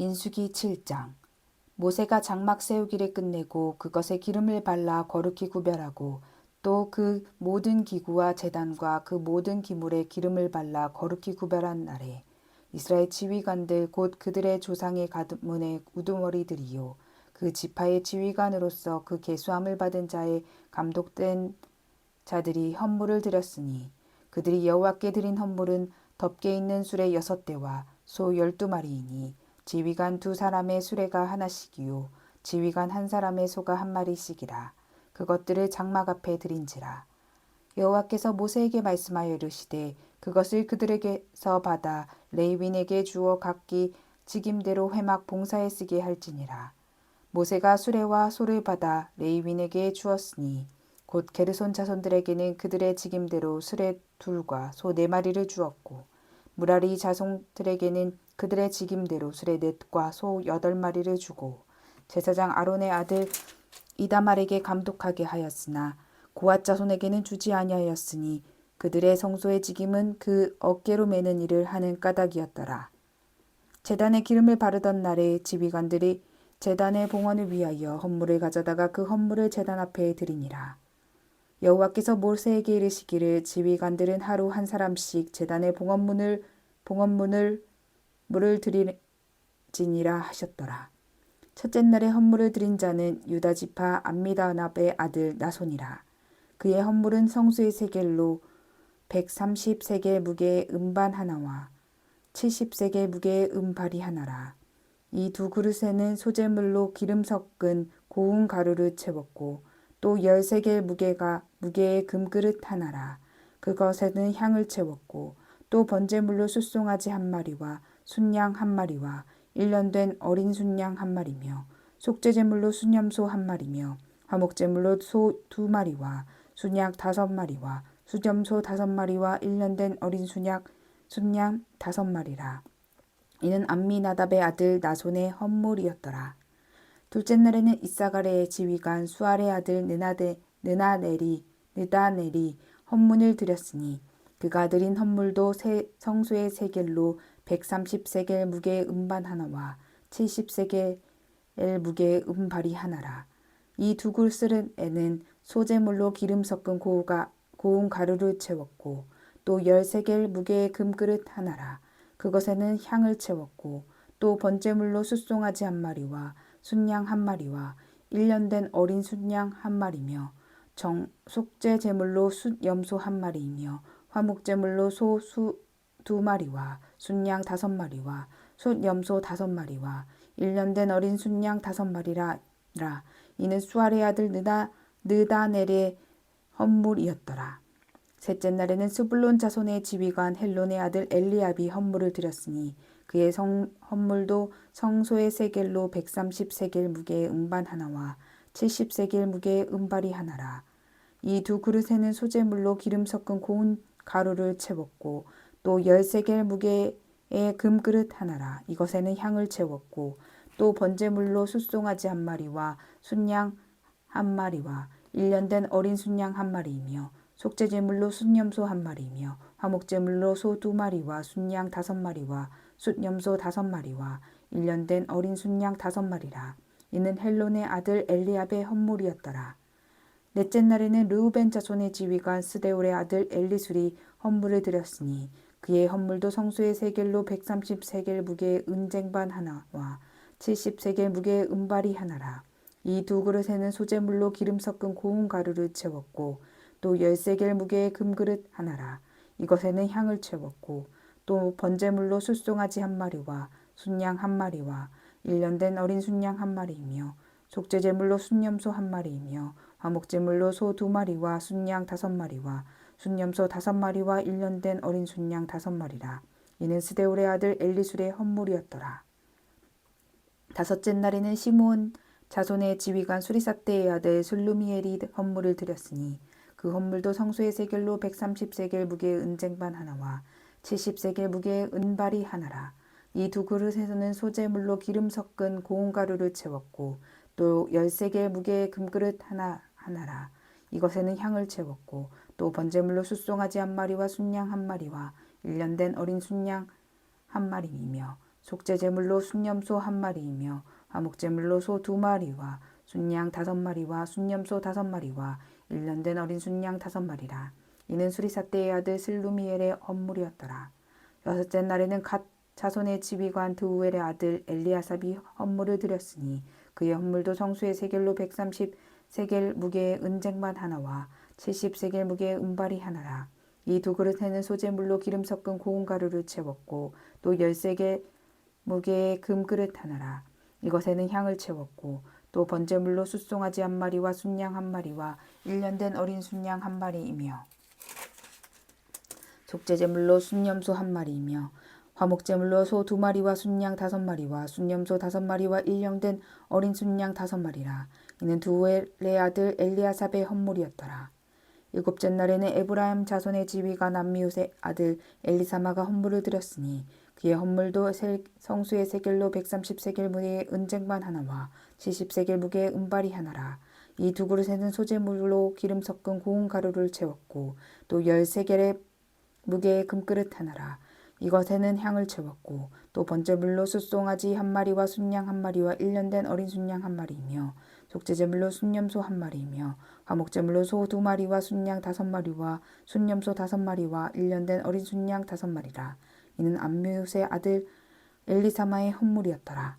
민수기 7장. 모세가 장막 세우기를 끝내고 그것에 기름을 발라 거룩히 구별하고 또 그 모든 기구와 제단과 그 모든 기물에 기름을 발라 거룩히 구별한 날에 이스라엘 지휘관들 곧 그들의 조상의 가문의 우두머리들이요 그 지파의 지휘관으로서 그 계수함을 받은 자의 감독된 자들이 헌물을 드렸으니 그들이 여호와께 드린 헌물은 덮개 있는 수레 6대와 소 12마리이니 지휘관 2사람의 수레가 하나씩이요 지휘관 1사람의 소가 1마리씩이라. 그것들을 장막 앞에 드린지라. 여호와께서 모세에게 말씀하여 이르시되 그것을 그들에게서 받아 레위인에게 주어 각기 직임대로 회막 봉사에 쓰게 할지니라. 모세가 수레와 소를 받아 레위인에게 주었으니 곧 게르손 자손들에게는 그들의 직임대로 수레 2과 소 4마리를 주었고 무라리 자손들에게는 그들의 직임대로 수레 4과 소 8마리를 주고 제사장 아론의 아들 이다말에게 감독하게 하였으나 고앗 자손에게는 주지 아니하였으니 그들의 성소의 직임은 그 어깨로 매는 일을 하는 까닭이었더라. 제단에 기름을 바르던 날에 지휘관들이 제단의 봉헌을 위하여 헌물을 가져다가 그 헌물을 제단 앞에 드리니라. 여호와께서 모세에게 이르시기를 지휘관들은 하루 1사람씩 제단의 봉헌물을 드리지니라 하셨더라. 첫째 날에 헌물을 드린 자는 유다 지파 암미다납의 아들 나손이라. 그의 헌물은 성수의 세겔로 130세겔 무게의 음반 하나와 70세겔 무게의 음발이 하나라. 이 2그릇에는 소재물로 기름 섞은 고운 가루를 채웠고 또 10세겔 무게의 금그릇 하나라. 그것에는 향을 채웠고 또 번제물로 숫송아지 1마리와 순양 1마리와 1년 된 어린 순양 1마리며 속죄제물로 순염소 1마리며 화목제물로 소 2마리와 순양 5마리와 수염소 5마리와 1년 된 어린 순양 5마리라. 이는 암미나답의 아들 나손의 헌물이었더라. 둘째 날에는 이사가랴의 지휘관 수알의 아들 느다넬이 헌문을 드렸으니 그가 드린 헌물도 성소의 세겔로 130세겔 무게의 음반 하나와 70세겔 무게의 음발이 하나라. 이 2그릇에는 소재물로 기름 섞은 고운 가루를 채웠고 또 10세겔 무게의 금그릇 하나라. 그것에는 향을 채웠고 또 번제물로 숫송아지 1마리와 순양 1마리와 1년 된 어린 순양 1마리며 속죄 제물로 숫염소 1마리이며 화목제물로 소 2마리와 순양 5마리와 숫염소 5마리와 1년 된 어린 순양 5마리라. 이는 수알의 아들 느다넬의 헌물이었더라. 셋째 날에는 스불론 자손의 지휘관 헬론의 아들 엘리압이 헌물을 드렸으니 그의 헌물도 성소의 세겔로 130세겔 무게의 음반 하나와 70세겔 무게의 음발이 하나라. 이 2그릇에는 소재물로 기름 섞은 고운 가루를 채웠고 또 10세겔 무게의 금그릇 하나라. 이것에는 향을 채웠고 또 번제물로 숫송아지 1마리와 순양 1마리와 1년 된 어린 순양 1마리이며 속죄제물로 순염소 1마리이며 화목제물로 소 2마리와 순양 5마리와 숫염소 5마리와 1년 된 어린 순양 5마리라. 이는 헬론의 아들 엘리압의 헌물이었더라. 넷째 날에는 르우벤 자손의 지휘관 스데울의 아들 엘리술이 헌물을 드렸으니 그의 헌물도 성수의 세겔로 130세겔 무게의 은쟁반 하나와 70세겔 무게의 은발이 하나라. 이 2그릇에는 소재물로 기름 섞은 고운 가루를 채웠고 또 10세겔 무게의 금그릇 하나라. 이것에는 향을 채웠고 또 번제물로 숫송아지 1마리와 순양 1마리와 1년 된 어린 순양 1마리이며 속죄제물로 순염소 1마리이며 화목제물로 소 2마리와 순양 5마리와 순염소 5마리와 1년 된 어린 순양 5마리라. 이는 스데울의 아들 엘리술의 헌물이었더라. 다섯째 날에는 시므온 자손의 지휘관 수리사떼의 아들 술루미엘이 헌물을 드렸으니 그 헌물도 성소의 세겔로 130세겔 무게의 은쟁반 하나와 70세겔 무게의 은발이 하나라. 이 2그릇에서는 소재물로 기름 섞은 고운 가루를 채웠고 또 10세겔 무게의 금그릇 하나라. 이것에는 향을 채웠고 또 번제물로 숫송아지 1마리와 순양 1마리와 1년 된 어린 순양 1마리이며 속죄제물로 순염소 1마리이며 화목제물로 소 2마리와 순양 5마리와 순염소 5마리와 1년 된 어린 순양 5마리라. 이는 수리사대의 아들 슬루미엘의 헌물이었더라. 여섯째 날에는 갓 자손의 지휘관 드우엘의 아들 엘리아삽이 헌물을 드렸으니 그의 헌물도 성수의 세겔로 130세겔 무게의 은쟁반 하나와 70세겔 무게의 은발이 하나라. 이 두 그릇에는 소재물로 기름 섞은 고운 가루를 채웠고 또 10세겔 무게의 금그릇 하나라. 이것에는 향을 채웠고 또 번제물로 숫송아지 1마리와 순양 1마리와 1년 된 어린 순양 1마리이며 속죄제물로 순염소 1마리이며 화목제물로 소 2마리와 순양 5마리와 순염소 5마리와 1년 된 어린 순양 5마리라. 이는 두엘의 아들 엘리아삽의 헌물이었더라. 일곱째 날에는 에브라임 자손의 지휘관 암미웃의 아들 엘리사마가 헌물을 드렸으니 그의 헌물도 성수의 세겔로 130세겔 무게의 은쟁반 하나와 70세겔 무게의 은발이 하나라. 이 두 그릇에는 소재물로 기름 섞은 고운 가루를 채웠고 또 10세겔의 무게의 금그릇 하나라. 이것에는 향을 채웠고 또 번제물로 숫송아지 1마리와 순양 1마리와 1년 된 어린 순양 1마리이며 속죄제물로 순염소 1마리이며 화목제물로 소 2마리와 순양 5마리와 순염소 5마리와 1년 된 어린 순양 5마리라. 이는 암미웃의 아들 엘리사마의 헌물이었더라.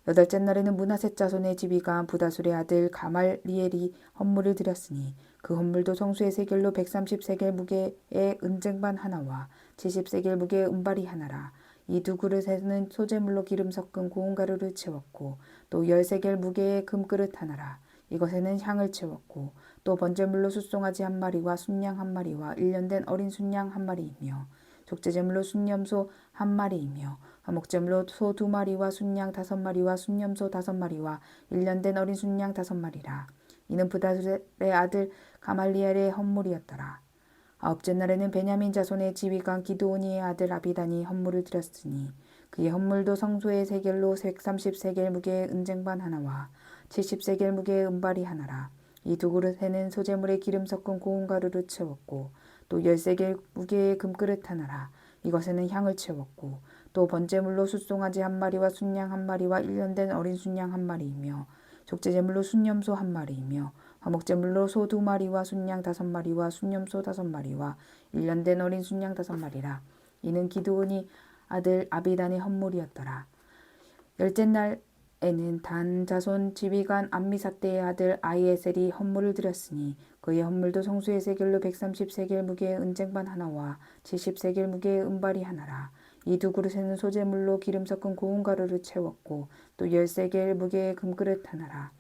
여덟째 날에는 므낫세 자손의 지휘관 부다술의 아들 가말리엘이 헌물을 드렸으니 그 헌물도 성수의 세겔로 130세겔 무게의 은쟁반 하나와 70세겔 무게의 은발이 하나라. 이 두 그릇에는 소재물로 기름 섞은 고운 가루를 채웠고 또 10세겔 무게의 금그릇 하나라. 이것에는 향을 채웠고 또 번제물로 숫송아지 1마리와 순양 1마리와 1년 된 어린 순양 1마리이며 속죄제물로 순염소 1마리이며 화목제물로 소 2마리와 순양 5마리와 순염소 5마리와 1년 된 어린 순양 5마리라. 이는 부다술의 아들 가말리엘의 헌물이었더라. 아홉째 날에는 베냐민 자손의 지휘관 기드오니의 아들 아비단이 헌물을 드렸으니 그의 헌물도 성소의 세겔로 130세겔 무게의 은쟁반 하나와 70세겔 무게의 은발이 하나라. 이 두 그릇에는 소재물에 기름 섞은 고운 가루를 채웠고 또 10세겔 무게의 금그릇 하나라. 이것에는 향을 채웠고 또 번제물로 숫송아지 1마리와 순양 1마리와 1년 된 어린 순양 1마리이며 속죄제물로 순염소 1마리이며 화목제물로 소 2마리와 순양 5마리와 순염소 5마리와 1년 된 어린 순양 5마리라. 이는 기드온이 아들 아비단의 헌물이었더라. 열째 날에는 단 자손 지휘관 암미사대의 아들 아히에셀이 헌물을 드렸으니 그의 헌물도 성수의 세겔로 130세겔 무게의 은쟁반 하나와 70세겔 무게의 은발이 하나라. 이 두 그릇에는 소재물로 기름 섞은 고운 가루를 채웠고 또 10세겔 무게의 금그릇 하나라.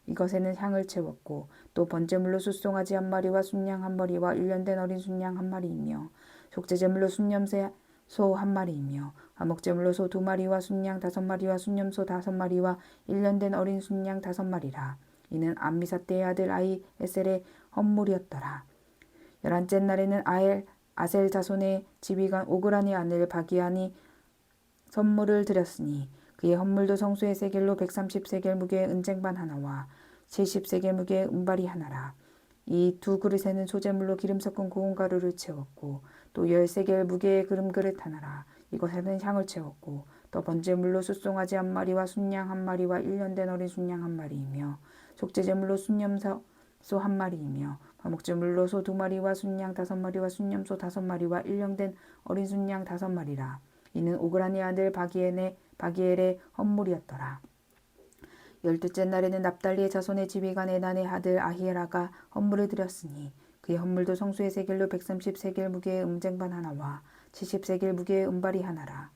이것에는 향을 채웠고 또 번제물로 숫송아지 1마리와 순양 1마리와 1년 된 어린 순양 1마리이며 속죄제물로 순염소 1마리이며 화목제물로 소 2마리와 순양 5마리와 순염소 5마리와 1년 된 어린 순양 5마리라. 이는 암미사대의 아들 아히에셀의 헌물이었더라. 11째 날에는 아셀 자손의 지휘관 오그란의 아들 바기안이 선물을 드렸으니 그의 헌물도 성수의 세겔로 130세겔 무게의 은쟁반 하나와 70세겔 무게의 은발이 하나라. 이 두 그릇에는 소재물로 기름 섞은 고운 가루를 채웠고 또 10세겔 무게의 금그릇 하나라. 이것에는 향을 채웠고 또 번제물로 숫송아지 1마리와 순양 1마리와 1년 된 어린 순양 1마리이며 속죄제물로 순염소 1마리이며 화목제물로 소 2마리와 순양 5마리와 순염소 5마리와 1년 된 어린 순양 5마리라. 이는 오그란의 아들 바기엘의 헌물이었더라. 12째 날에는 납달리의 자손의 지휘관 에난의 아들 아히에라가 헌물을 드렸으니 그의 헌물도 성수의 세겔로 130세겔 무게의 은쟁반 하나와 70세겔 무게의 은발이 하나라.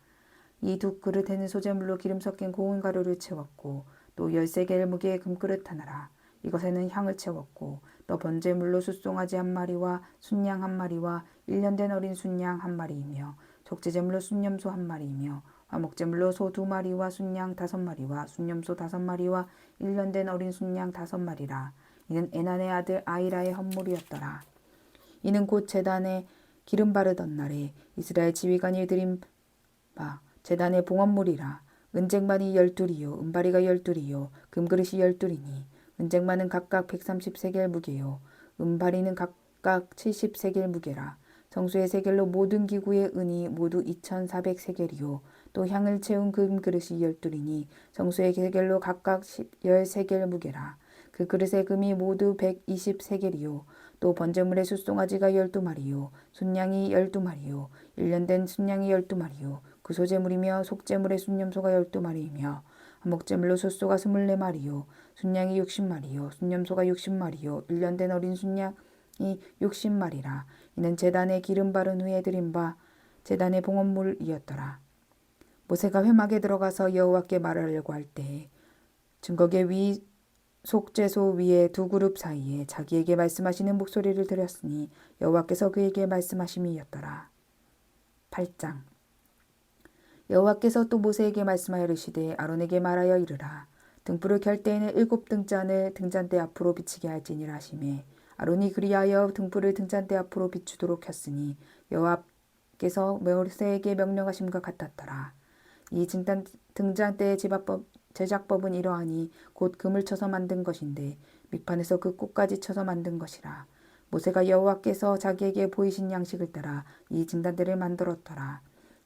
이 두 그릇에는 소재물로 기름 섞인 고운 가루를 채웠고 또 10세겔 무게의 금그릇 하나라. 이것에는 향을 채웠고 또 번제물로 숫송아지 1마리와 순양 1마리와 1년 된 어린 순양 1마리이며 속죄제물로 순염소 1마리이며 화목제물로 소 2마리와 순양 5마리와 순염소 5마리와 1년 된 어린 순양 5마리라. 이는 에난의 아들 아히라의 헌물이었더라. 이는 곧 제단에 기름 바르던 날에 이스라엘 지휘관이 드린 바 제단의 봉헌물이라. 은쟁반이 12이요 은바리가 12이요 금그릇이 12이니 은쟁반은 각각 130세겔 무게요 은바리는 각각 70세겔 무게라. 성수의 세겔로 모든 기구의 은이 모두 2400세겔이요 또 향을 채운 금 그릇이 12이니 성소의 세겔로 각각 10세겔 무게라. 그 그릇의 금이 모두 120세겔이요. 또 번제물의 숫송아지가 12마리요. 순양이 12마리요. 1년 된 순양이 12마리요. 그 소제물이며 속제물의 순염소가 12마리이며 한목제물로 숫소가 24마리요. 순양이 60마리요. 순염소가 60마리요. 1년 된 어린 순양이 60마리라. 이는 제단에 기름 바른 후에 드린 바 제단의 봉헌물이었더라. 모세가 회막에 들어가서 여호와께 말하려고 할 때에 증거계 위 속죄소 위에 두 그룹 사이에 자기에게 말씀하시는 목소리를 들었으니 여호와께서 그에게 말씀하심이었더라. 8장. 여호와께서 또 모세에게 말씀하여 이르시되 아론에게 말하여 이르라. 등불을 켤 때에는 7등잔을 등잔대 앞으로 비치게 할지니라 하시매 아론이 그리하여 등불을 등잔대 앞으로 비추도록 켰으니 여호와께서 모세에게 명령하심과 같았더라. 이 등잔대의 제작법은 이러하니 곧 금을 쳐서 만든 것인데 밑판에서 그 꽃까지 쳐서 만든 것이라. 모세가 여호와께서 자기에게 보이신 양식을 따라 이 등잔대를 만들었더라.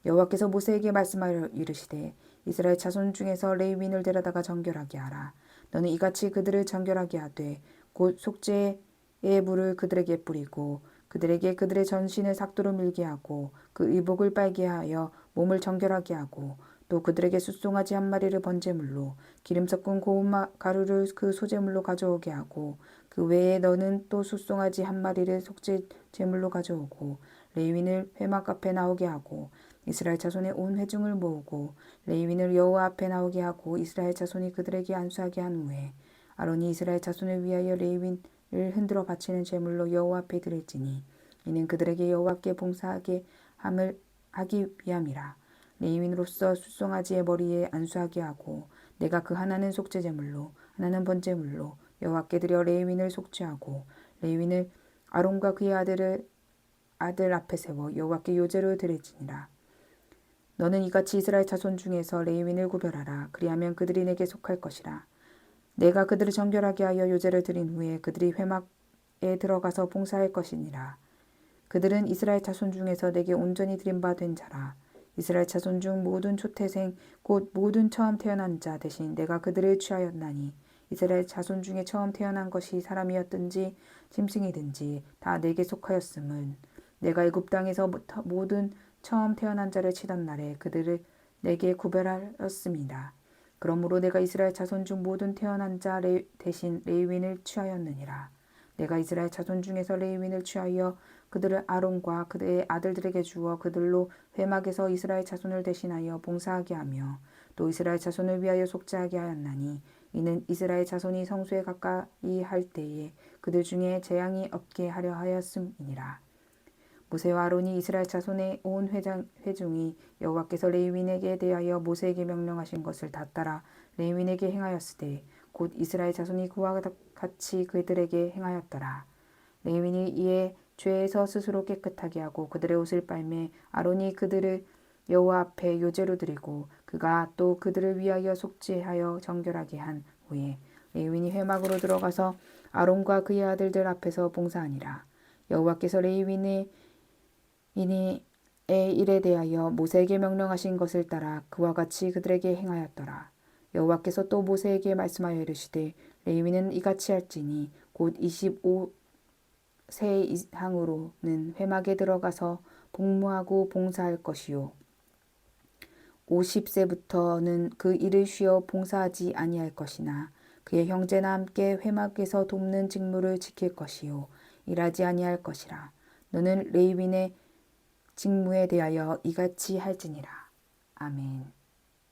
여호와께서 모세에게 말씀하여 이르시되 이스라엘 자손 중에서 레위인을 데려다가 정결하게 하라. 너는 이같이 그들을 정결하게 하되 곧 속죄의 물을 그들에게 뿌리고 그들에게 그들의 전신을 삭도로 밀게 하고 그 의복을 빨게 하여 몸을 정결하게 하고 또 그들에게 숫송아지 1마리를 번제물로 기름 섞은 고운 가루를 그 소제물로 가져오게 하고 그 외에 너는 또 숫송아지 1마리를 속죄 제물로 가져오고 레위인을 회막 앞에 나오게 하고 이스라엘 자손의 온 회중을 모으고 레위인을 여호와 앞에 나오게 하고 이스라엘 자손이 그들에게 안수하게 한 후에 아론이 이스라엘 자손을 위하여 레위인을 흔들어 바치는 제물로 여호와 앞에 드릴지니 이는 그들에게 여호와께 봉사하게 함을 하기 위함이라. 레위인으로서 숫송아지의 머리에 안수하게 하고 내가 그 하나는 속죄제물로 하나는 번제물로 여호와께 드려 레위인을 속죄하고 레위인을 아론과 그의 아들 앞에 세워 여호와께 요제로 드릴지니라. 너는 이같이 이스라엘 자손 중에서 레위인을 구별하라. 그리하면 그들이 내게 속할 것이라. 내가 그들을 정결하게 하여 요제를 드린 후에 그들이 회막에 들어가서 봉사할 것이니라. 그들은 이스라엘 자손 중에서 내게 온전히 드린 바 된 자라. 이스라엘 자손 중 모든 초태생 곧 모든 처음 태어난 자 대신 내가 그들을 취하였나니 이스라엘 자손 중에 처음 태어난 것이 사람이었든지 짐승이든지 다 내게 속하였음은 내가 애굽 땅에서 모든 처음 태어난 자를 치던 날에 그들을 내게 구별하였습니다. 그러므로 내가 이스라엘 자손 중 모든 태어난 자 대신 레위인을 취하였느니라. 내가 이스라엘 자손 중에서 레위인을 취하여 그들을 아론과 그의 아들들에게 주어 그들로 회막에서 이스라엘 자손을 대신하여 봉사하게 하며 또 이스라엘 자손을 위하여 속죄하게 하였나니 이는 이스라엘 자손이 성소에 가까이 할 때에 그들 중에 재앙이 없게 하려 하였음이니라. 모세와 아론이 이스라엘 자손의 온 회중이 여호와께서 레위인에게 대하여 모세에게 명령하신 것을 다 따라 레위인에게 행하였으되 곧 이스라엘 자손이 그와 같이 그들에게 행하였더라. 레위인이 이에 죄에서 스스로 깨끗하게 하고 그들의 옷을 빨매 아론이 그들을 여호와 앞에 요제로 드리고 그가 또 그들을 위하여 속죄하여 정결하게 한 후에 레위인이 회막으로 들어가서 아론과 그의 아들들 앞에서 봉사하니라. 여호와께서 레위인의 일에 대하여 모세에게 명령하신 것을 따라 그와 같이 그들에게 행하였더라. 여호와께서 또 모세에게 말씀하여 이르시되 레위인은 이같이 할지니 곧 25세 이상으로는 회막에 들어가서 복무하고 봉사할 것이요 50세부터는 그 일을 쉬어 봉사하지 아니할 것이나 그의 형제나 함께 회막에서 돕는 직무를 지킬 것이요 일하지 아니할 것이라. 너는 레위인의 직무에 대하여 이같이 할지니라. 아멘.